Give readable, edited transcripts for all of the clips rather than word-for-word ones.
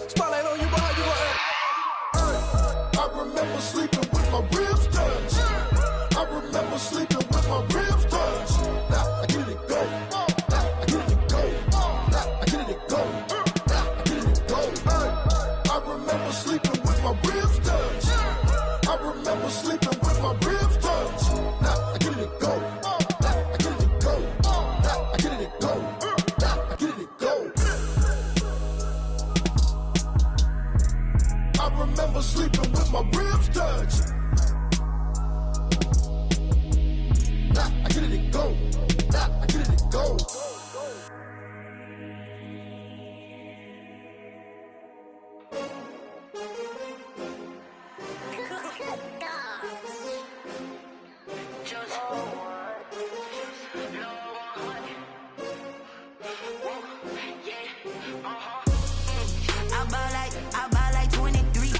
Spotlight on you, but how you gonna act? I remember sleeping with my ribs touched. I remember sleeping with my ribs touched. Now I get it go. Now I get it go. Now I get it go. Now I get it go. I remember sleeping with my ribs touched. I remember sleeping with my ribs touched. Now I get it go. Now I get it go. Now I get it go. Now I get it go. I remember sleeping with my ribs touched. Now I get it go. Now I get it go. I buy like 23.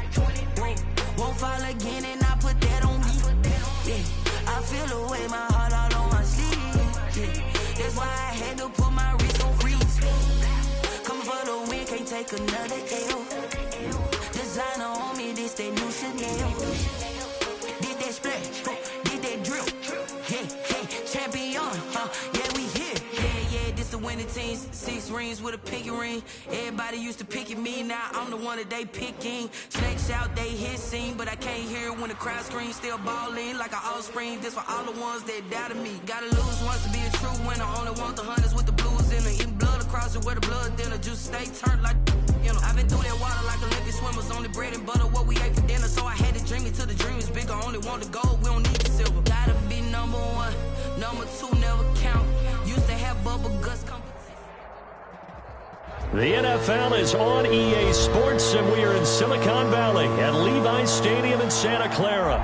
Won't fall again and I put that on me. Yeah, I feel the way my heart all on my sleeve. Yeah, that's why I had to put my wrist on freeze. Come for the win, can't take another L. Designer on me, this that new Chanel. Did that splash, did that drip. Yeah, champion, yeah, we here. Yeah, this the winning team. 6 rings with a pinky ring. Everybody used to pick at me, now I'm the one that they picking. Snakes out, they hit scene, but I can't hear it when the crowd screams. Still ballin' like an offspring. This for all the ones that doubted me. Gotta lose once to be a true winner. Only want the hunters with the blues in it. Eating blood across it where the blood dinner. Juice stay turned like, you know. I've been through that water like Olympic swimmers. Only bread and butter, what we ate for dinner. So I had to dream it till the dream is bigger. Only want the gold, we don't need the silver. Gotta be number 1, number 2 never count. Used to have bubble guts competition. The NFL is on EA Sports, and we are in Silicon Valley at Levi's Stadium in Santa Clara.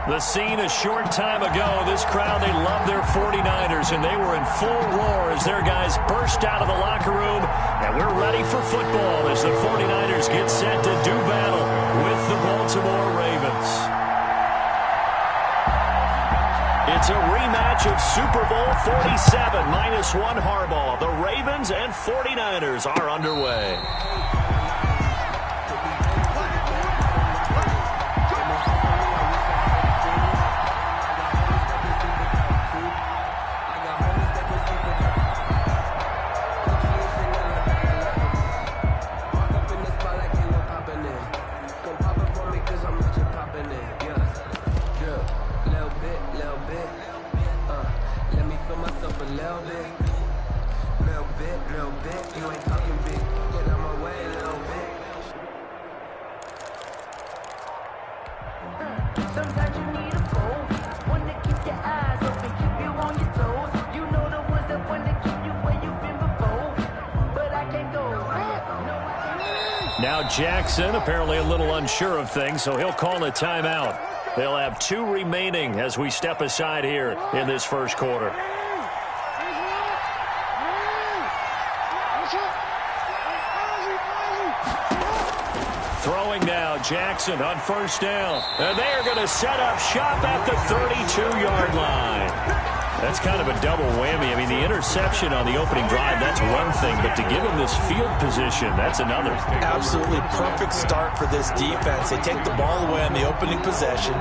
The scene a short time ago, this crowd, they love their 49ers, and they were in full roar as their guys burst out of the locker room, and we're ready for football as the 49ers get set to do battle with the Baltimore Ravens. It's a rematch of Super Bowl 47, -1 Harbaugh. The Ravens and 49ers are underway. Sometimes you need a goal, one to keep your eyes open, keep you on your toes. You know the ones that want to keep you where you've been before, but I can't go. Now Jackson apparently a little unsure of things, so he'll call a timeout. They'll have 2 remaining as we step aside here in this first quarter. Throwing now, Jackson on first down. And they are going to set up shop at the 32-yard line. That's kind of a double whammy. I mean, the interception on the opening drive, that's one thing, but to give him this field position, that's another. Absolutely perfect start for this defense. They take the ball away on the opening possession.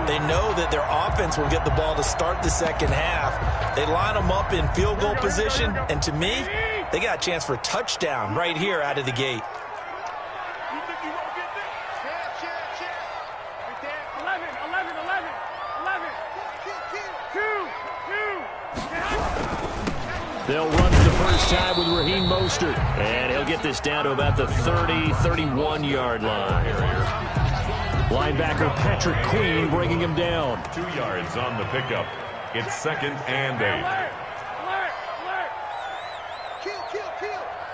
They know that their offense will get the ball to start the second half. They line them up in field goal position, and to me, they got a chance for a touchdown right here out of the gate. They'll run it the first time with Raheem Mostert. And he'll get this down to about the 30, 31-yard line. Linebacker Patrick Queen bringing him down. 2 yards on the pickup. It's 2nd and 8. Alert! Alert! Kill!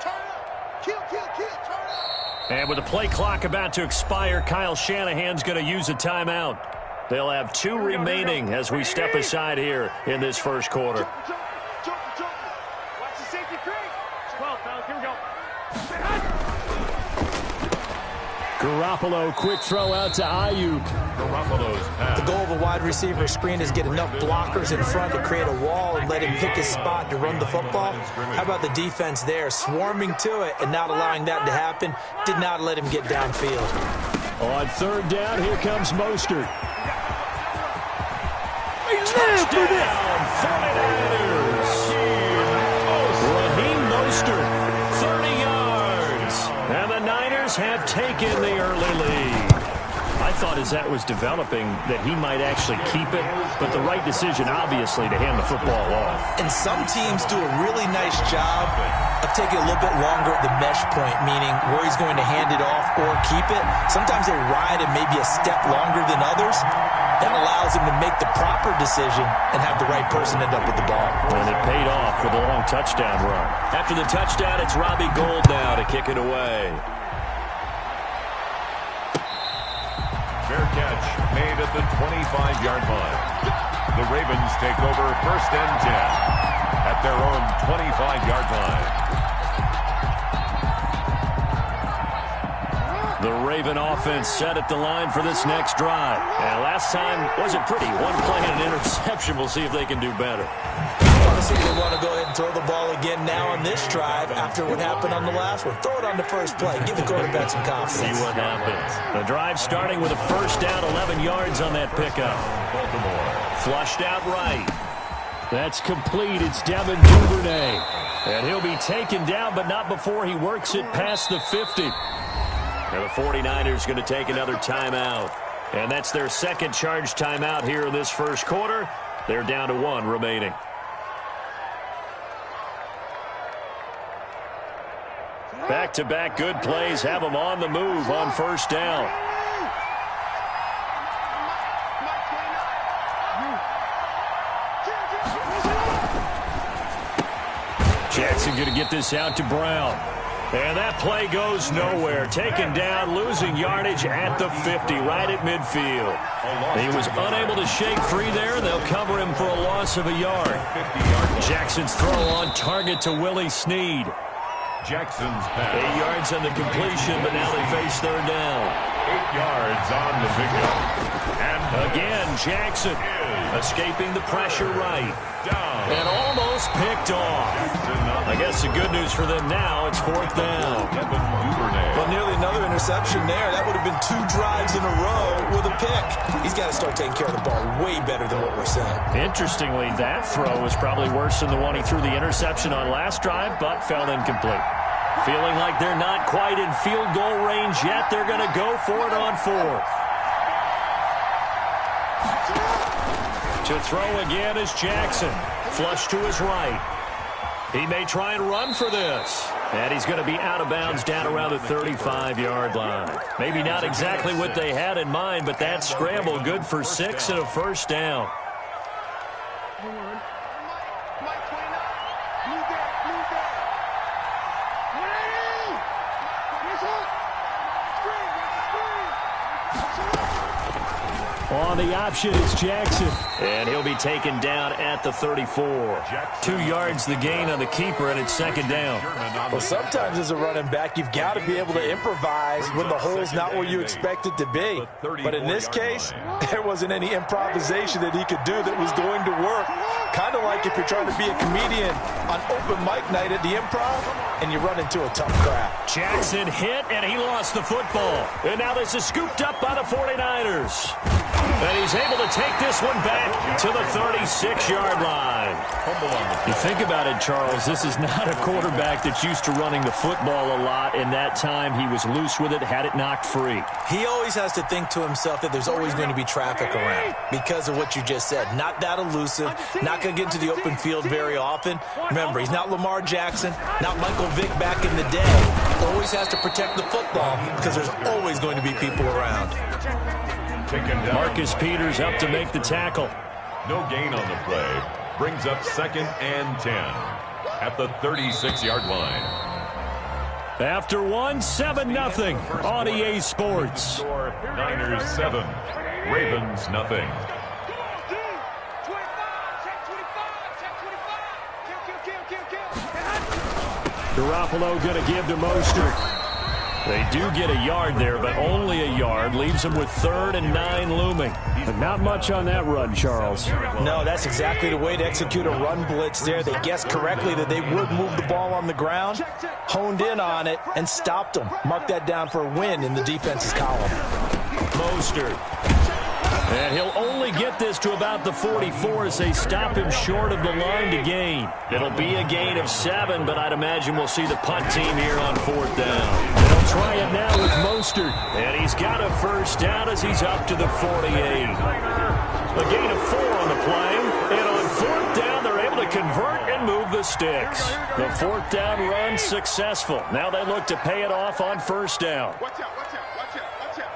Turn up! Kill! Turn up! And with the play clock about to expire, Kyle Shanahan's going to use a timeout. They'll have 2 remaining as we step aside here in this first quarter. Watch the safety creek. 12, fellas. Here we go. Garoppolo, quick throw out to Ayuk. Garoppolo's pass. The goal of a wide receiver screen is get enough blockers in front to create a wall and let him pick his spot to run the football. How about the defense there, swarming to it and not allowing that to happen? Did not let him get downfield. On third down, here comes Mostert. Touchdown, 49ers. Raheem Mostert, 30 yards. And the Niners have taken the early lead. I thought as that was developing that he might actually keep it, but the right decision, obviously, to hand the football off. And some teams do a really nice job of taking a little bit longer at the mesh point, meaning where he's going to hand it off or keep it. Sometimes they ride it maybe a step longer than others. That allows him to make the proper decision and have the right person end up with the ball. And it paid off with a long touchdown run. After the touchdown, it's Robbie Gould now to kick it away. Fair catch made at the 25-yard line. The Ravens take over 1st and 10 at their own 25-yard line. The Raven offense set at the line for this next drive. And last time wasn't pretty. One play and an interception. We'll see if they can do better. Honestly, they want to go ahead and throw the ball again now on this drive after what happened on the last one. Throw it on the first play. Give the quarterback some confidence. See what happens. The drive starting with a first down, 11 yards on that pickup. Flushed out right. That's complete. It's Devin Duvernay. And he'll be taken down, but not before he works it past the 50. And the 49ers going to take another timeout. And that's their second charge timeout here in this first quarter. They're down to 1 remaining. Back-to-back good plays have them on the move on first down. Jackson going to get this out to Brown. And that play goes nowhere. Taken down, losing yardage at the 50, right at midfield. He was unable to shake free there. They'll cover him for a loss of a yard. Jackson's throw on target to Willie Snead. Jackson's pass. 8 yards on the completion, but now they face third down. 8 yards on the pickup. And again, Jackson escaping the pressure right. And almost picked off. I guess the good news for them now, it's 4th down. Well, nearly another interception there. That would have been 2 drives in a row with a pick. He's got to start taking care of the ball way better than what we're saying. Interestingly, that throw was probably worse than the one he threw the interception on last drive, but fell incomplete. Feeling like they're not quite in field goal range yet, they're going to go for it on 4th. To throw again is Jackson. Flush to his right. He may try and run for this. And he's going to be out of bounds down around the 35-yard line. Maybe not exactly what they had in mind, but that scramble good for 6 and a first down. On the option is Jackson. And he'll be taken down at the 34. 2 yards the gain on the keeper, and it's 2nd down. Well, sometimes as a running back, you've got to be able to improvise when the hole's not where you expect it to be. But in this case, there wasn't any improvisation that he could do that was going to work. Kind of like if you're trying to be a comedian on open mic night at the Improv and you run into a tough crowd. Jackson hit, and he lost the football. And now this is scooped up by the 49ers. And he's able to take this one back to the 36-yard line. You think about it, Charles, this is not a quarterback that's used to running the football a lot. In that time, he was loose with it, had it knocked free. He always has to think to himself that there's always going to be traffic around because of what you just said. Not that elusive, not going to get into the open field very often. Remember, he's not Lamar Jackson, not Michael Vick back in the day. Always has to protect the football because there's always going to be people around. Marcus Peters up to make the tackle. No gain on the play. Brings up 2nd and 10 at the 36-yard line. After 1, 7-0 on EA Sports. Niners 7, Ravens nothing. Garoppolo going to give to Mostert. They do get a yard there, but only a yard. Leaves them with 3rd and 9 looming. But not much on that run, Charles. No, that's exactly the way to execute a run blitz there. They guessed correctly that they would move the ball on the ground, honed in on it, and stopped them. Mark that down for a win in the defense's column. Mostert. And he'll only get this to about the 44 as they stop him short of the line to gain. It'll be a gain of 7, but I'd imagine we'll see the punt team here on 4th down. They'll try it now with Mostert. And he's got a first down as he's up to the 48. A gain of 4 on the play. And on 4th down, they're able to convert and move the sticks. The 4th down run successful. Now they look to pay it off on 1st down. Watch out, watch out, watch out, watch out.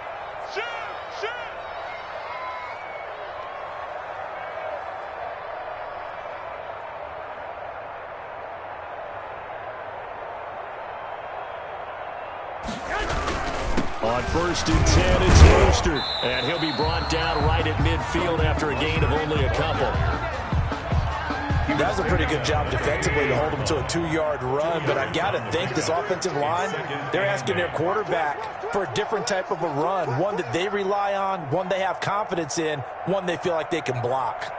Shoot, shoot. On 1st and 10, it's Mostert. And he'll be brought down right at midfield after a gain of only a couple. That was a pretty good job defensively to hold them to a 2-yard run, but I've got to think this offensive line, they're asking their quarterback for a different type of a run, one that they rely on, one they have confidence in, one they feel like they can block.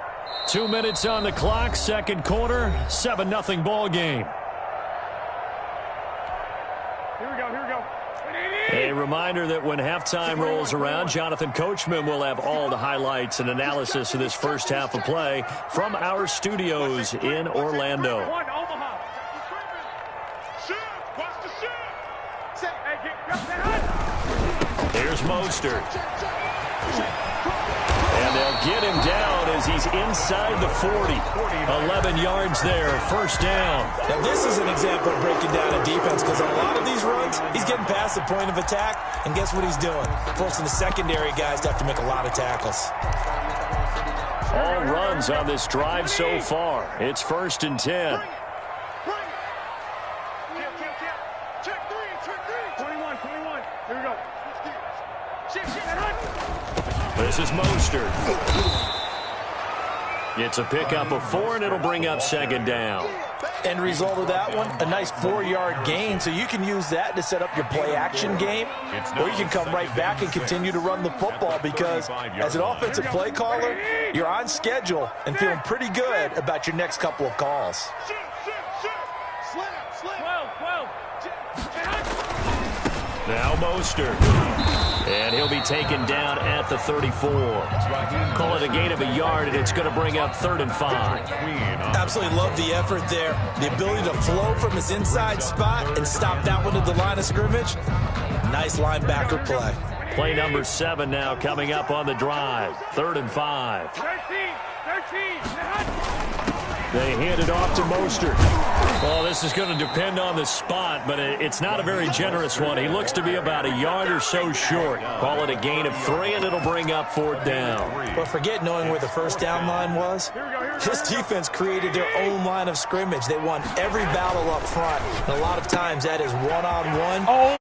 2 minutes on the clock, 2nd quarter, 7-0 ball game. Here we go, here we go. A reminder that when halftime rolls around, Jonathan Coachman will have all the highlights and analysis of this first half of play from our studios in Orlando. One, Omaha. Shoot, watch the shoot. Hey, Here's Mostert. And they'll get him down as he's inside the 40. 11 yards there, 1st down. Now this is an example of breaking down a defense because on a lot of these runs, he's getting past the point of attack, and guess what he's doing? Forcing the secondary guys to have to make a lot of tackles. All runs on this drive so far. It's 1st and 10. check 3. 21. Here we go. This is Mostert. It's a pickup of 4, and it'll bring up 2nd down. End result of that one, a nice 4-yard gain, so you can use that to set up your play-action game, or you can come right back and continue to run the football because as an offensive play caller, you're on schedule and feeling pretty good about your next couple of calls. Now Mostert. And he'll be taken down at the 34. Call it a gain of a yard, and it's going to bring up 3rd and 5. Absolutely love the effort there. The ability to flow from his inside spot and stop that one at the line of scrimmage. Nice linebacker play. Play number 7 now coming up on the drive. 3rd and 5. 13. They hand it off to Mostert. Well, this is going to depend on the spot, but it's not a very generous one. He looks to be about a yard or so short. Call it a gain of 3, and it'll bring up 4th down. But forget knowing where the 1st down line was. This defense created their own line of scrimmage. They won every battle up front, and a lot of times that is one-on-one